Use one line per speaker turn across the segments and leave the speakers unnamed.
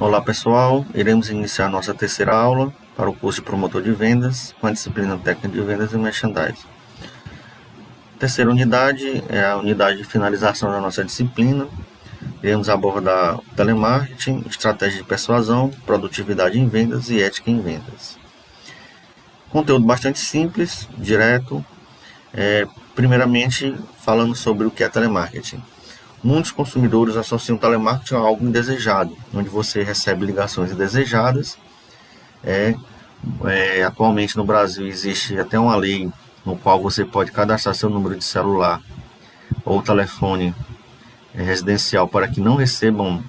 Olá pessoal, iremos iniciar nossa terceira aula para o curso de promotor de vendas com a disciplina técnica de vendas e merchandising. Terceira unidade é a unidade de finalização da nossa disciplina. Iremos abordar telemarketing, estratégia de persuasão, produtividade em vendas e ética em vendas. Conteúdo bastante simples, direto. Primeiramente, falando sobre o que é telemarketing. Muitos consumidores associam telemarketing a algo indesejado, onde você recebe ligações indesejadas. Atualmente no Brasil existe até uma lei no qual você pode cadastrar seu número de celular ou telefone residencial para que não recebam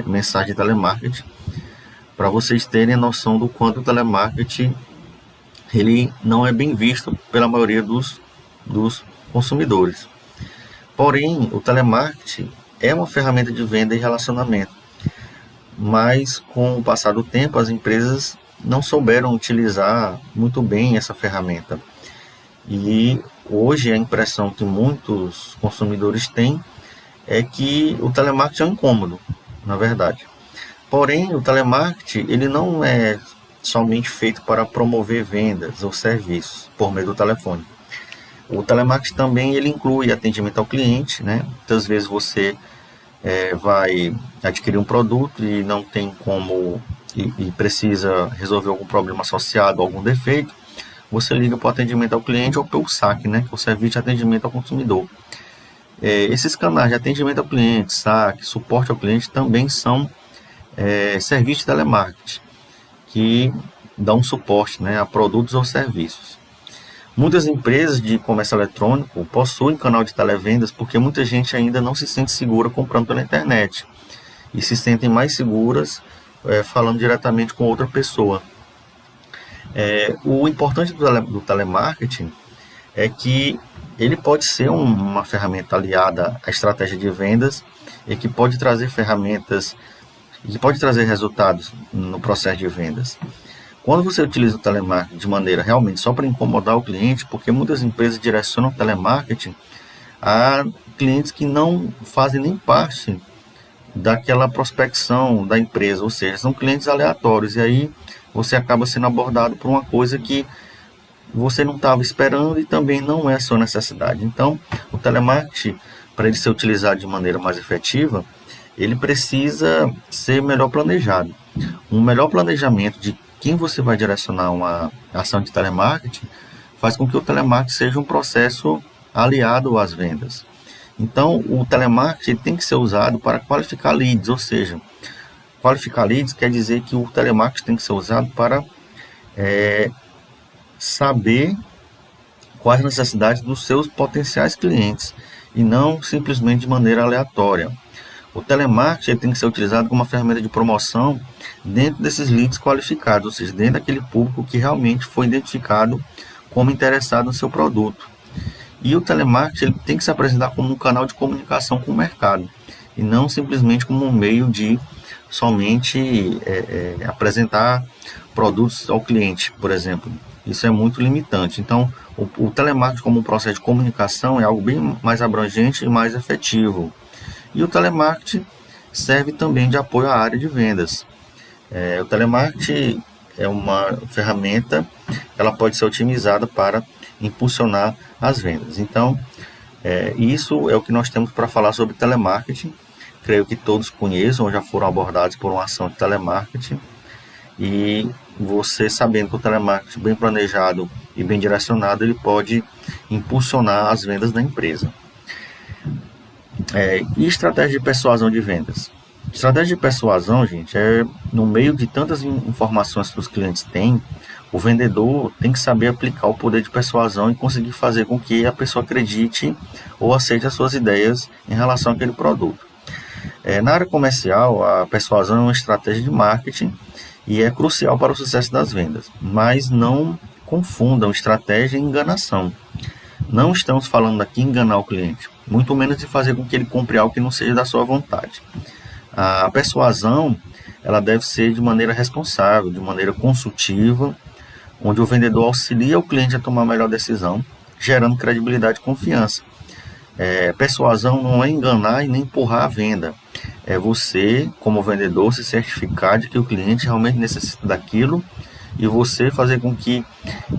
mensagem de telemarketing, para vocês terem a noção do quanto o telemarketing ele não é bem visto pela maioria dos consumidores. Porém, o telemarketing é uma ferramenta de venda e relacionamento, mas com o passar do tempo as empresas não souberam utilizar muito bem essa ferramenta. E hoje a impressão que muitos consumidores têm é que o telemarketing é um incômodo, na verdade. Porém, o telemarketing ele não é somente feito para promover vendas ou serviços por meio do telefone. O telemarketing também ele inclui atendimento ao cliente, né? Muitas vezes você vai adquirir um produto e não tem como e precisa resolver algum problema associado a algum defeito, você liga para o atendimento ao cliente ou pelo SAC, né? Que é o Serviço de Atendimento ao Consumidor. Esses canais de atendimento ao cliente, SAC, suporte ao cliente também são serviços de telemarketing que dão suporte, né, a produtos ou serviços. Muitas empresas de comércio eletrônico possuem canal de televendas porque muita gente ainda não se sente segura comprando pela internet e se sentem mais seguras falando diretamente com outra pessoa. O importante do telemarketing é que ele pode ser uma ferramenta aliada à estratégia de vendas e que pode trazer ferramentas e que pode trazer resultados no processo de vendas. Quando você utiliza o telemarketing de maneira realmente só para incomodar o cliente, porque muitas empresas direcionam o telemarketing a clientes que não fazem nem parte daquela prospecção da empresa, ou seja, são clientes aleatórios, e aí você acaba sendo abordado por uma coisa que você não estava esperando e também não é a sua necessidade. Então, o telemarketing, para ele ser utilizado de maneira mais efetiva, ele precisa ser melhor planejado. Um melhor planejamento de quem você vai direcionar uma ação de telemarketing faz com que o telemarketing seja um processo aliado às vendas. Então, o telemarketing tem que ser usado para qualificar leads, ou seja, qualificar leads quer dizer que o telemarketing tem que ser usado para saber quais as necessidades dos seus potenciais clientes e não simplesmente de maneira aleatória. O telemarketing tem que ser utilizado como uma ferramenta de promoção dentro desses leads qualificados, ou seja, dentro daquele público que realmente foi identificado como interessado no seu produto. E o telemarketing ele tem que se apresentar como um canal de comunicação com o mercado, e não simplesmente como um meio de somente apresentar produtos ao cliente, por exemplo. Isso é muito limitante. Então, o telemarketing como um processo de comunicação é algo bem mais abrangente e mais efetivo. E o telemarketing serve também de apoio à área de vendas. O telemarketing é uma ferramenta, ela pode ser otimizada para impulsionar as vendas. Então, isso é o que nós temos para falar sobre telemarketing. Creio que todos conheçam ou já foram abordados por uma ação de telemarketing. E você sabendo que o telemarketing bem planejado e bem direcionado, ele pode impulsionar as vendas da empresa. E estratégia de persuasão de vendas? Estratégia de persuasão, gente, no meio de tantas informações que os clientes têm, o vendedor tem que saber aplicar o poder de persuasão e conseguir fazer com que a pessoa acredite ou aceite as suas ideias em relação àquele produto. Na área comercial, a persuasão é uma estratégia de marketing e é crucial para o sucesso das vendas, mas não confundam estratégia e enganação. Não estamos falando aqui em enganar o cliente, muito menos de fazer com que ele compre algo que não seja da sua vontade. A persuasão ela deve ser de maneira responsável, de maneira consultiva, onde o vendedor auxilia o cliente a tomar a melhor decisão, gerando credibilidade e confiança. Persuasão não é enganar e nem empurrar a venda. É você, como vendedor, se certificar de que o cliente realmente necessita daquilo e você fazer com que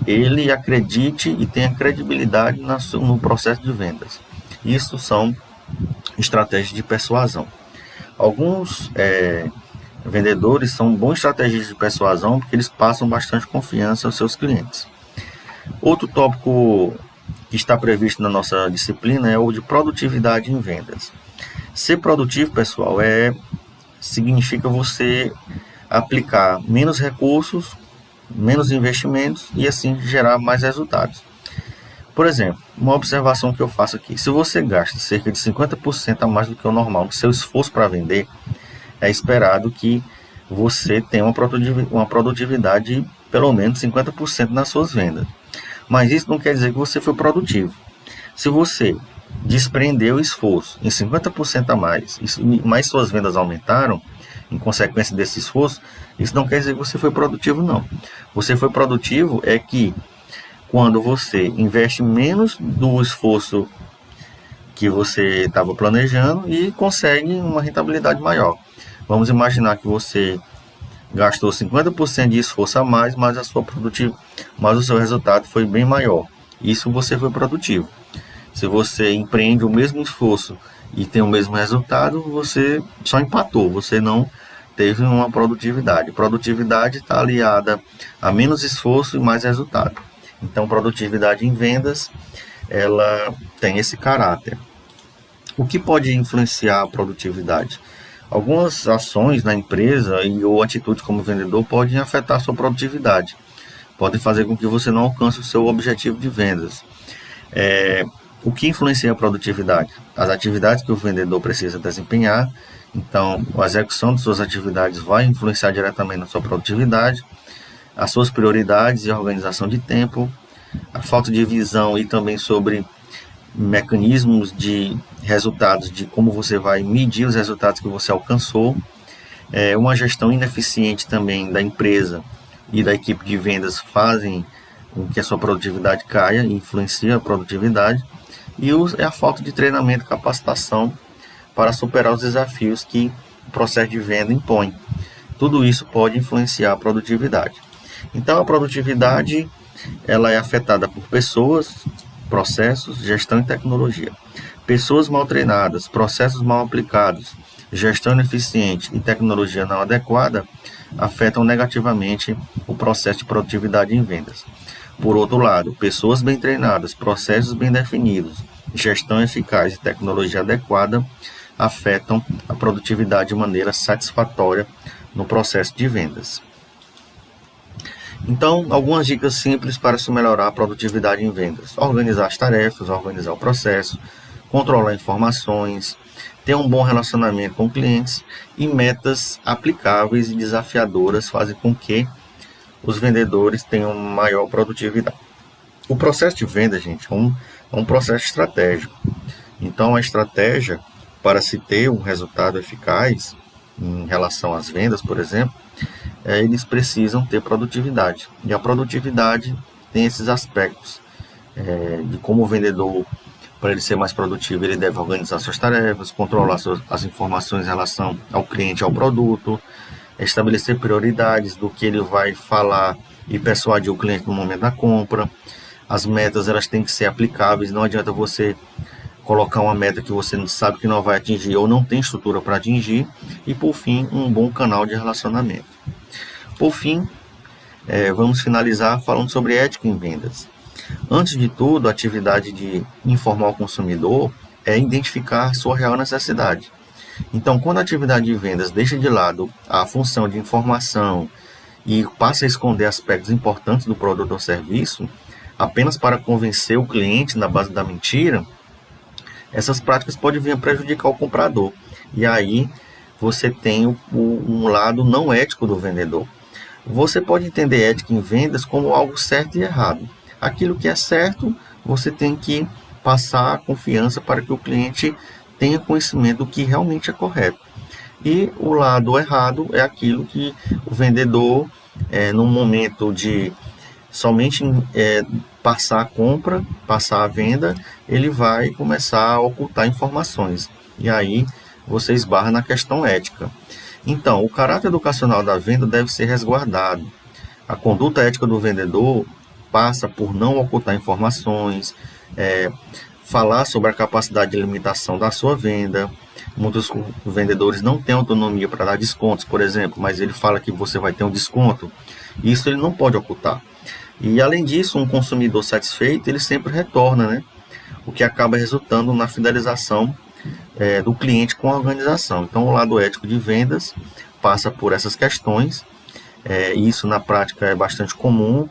ele acredite e tenha credibilidade no processo de vendas. Isso são estratégias de persuasão. Alguns vendedores são bons estrategistas de persuasão porque eles passam bastante confiança aos seus clientes. Outro tópico que está previsto na nossa disciplina é o de produtividade em vendas. Ser produtivo, pessoal, significa você aplicar menos recursos, menos investimentos e assim gerar mais resultados. Por exemplo, uma observação que eu faço aqui: se você gasta cerca de 50% a mais do que o normal no seu esforço para vender, é esperado que você tenha uma produtividade de pelo menos 50% nas suas vendas. Mas isso não quer dizer que você foi produtivo. Se você desprendeu esforço em 50% a mais, mas suas vendas aumentaram, em consequência desse esforço, isso não quer dizer que você foi produtivo, não. Você foi produtivo é que quando você investe menos do esforço que você estava planejando e consegue uma rentabilidade maior. Vamos imaginar que você gastou 50% de esforço a mais, mas o seu resultado foi bem maior. Isso você foi produtivo. Se você empreende o mesmo esforço e tem o mesmo resultado, você só empatou, você não teve uma produtividade. Produtividade está aliada a menos esforço e mais resultado. Então, produtividade em vendas, ela tem esse caráter. O que pode influenciar a produtividade? Algumas ações na empresa ou atitudes como vendedor podem afetar a sua produtividade. Podem fazer com que você não alcance o seu objetivo de vendas. O que influencia a produtividade? As atividades que o vendedor precisa desempenhar. Então, a execução de suas atividades vai influenciar diretamente na sua produtividade. As suas prioridades e a organização de tempo. A falta de visão e também sobre mecanismos de resultados, de como você vai medir os resultados que você alcançou. Uma gestão ineficiente também da empresa e da equipe de vendas fazem com que a sua produtividade caia e influencia a produtividade. E a falta de treinamento e capacitação para superar os desafios que o processo de venda impõe. Tudo isso pode influenciar a produtividade. Então, a produtividade ela é afetada por pessoas, processos, gestão e tecnologia. Pessoas mal treinadas, processos mal aplicados, gestão ineficiente e tecnologia não adequada afetam negativamente o processo de produtividade em vendas. Por outro lado, pessoas bem treinadas, processos bem definidos, gestão eficaz e tecnologia adequada afetam a produtividade de maneira satisfatória no processo de vendas. Então, algumas dicas simples para se melhorar a produtividade em vendas: organizar as tarefas, organizar o processo, controlar informações, ter um bom relacionamento com clientes e metas aplicáveis e desafiadoras fazem com que os vendedores tenham maior produtividade. O processo de venda, gente, é um processo estratégico. Então, a estratégia para se ter um resultado eficaz em relação às vendas, por exemplo, eles precisam ter produtividade. E a produtividade tem esses aspectos de como o vendedor, para ele ser mais produtivo, ele deve organizar suas tarefas, controlar as informações em relação ao cliente, ao produto, estabelecer prioridades do que ele vai falar e persuadir o cliente no momento da compra. As metas elas têm que ser aplicáveis, não adianta você colocar uma meta que você não sabe que não vai atingir ou não tem estrutura para atingir. E por fim, um bom canal de relacionamento. Por fim, vamos finalizar falando sobre ética em vendas. Antes de tudo, a atividade de informar o consumidor é identificar sua real necessidade. Então, quando a atividade de vendas deixa de lado a função de informação e passa a esconder aspectos importantes do produto ou serviço, apenas para convencer o cliente na base da mentira, essas práticas podem vir a prejudicar o comprador. E aí você tem um lado não ético do vendedor. Você pode entender ética em vendas como algo certo e errado. Aquilo que é certo, você tem que passar a confiança para que o cliente tenha conhecimento do que realmente é correto. E o lado errado é aquilo que o vendedor, num momento de somente passar a compra, passar a venda, ele vai começar a ocultar informações. E aí você esbarra na questão ética. Então, o caráter educacional da venda deve ser resguardado. A conduta ética do vendedor passa por não ocultar informações, falar sobre a capacidade de limitação da sua venda. Muitos vendedores não têm autonomia para dar descontos, por exemplo, mas ele fala que você vai ter um desconto. Isso ele não pode ocultar. E além disso, um consumidor satisfeito, ele sempre retorna, né? O que acaba resultando na fidelização do cliente com a organização. Então, o lado ético de vendas passa por essas questões. Isso na prática é bastante comum.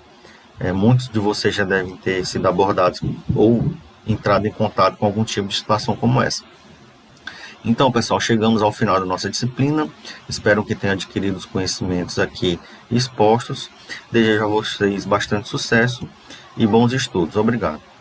Muitos de vocês já devem ter sido abordados ou entrado em contato com algum tipo de situação como essa. Então, pessoal, chegamos ao final da nossa disciplina. Espero que tenham adquirido os conhecimentos aqui expostos. Desejo a vocês bastante sucesso e bons estudos. Obrigado.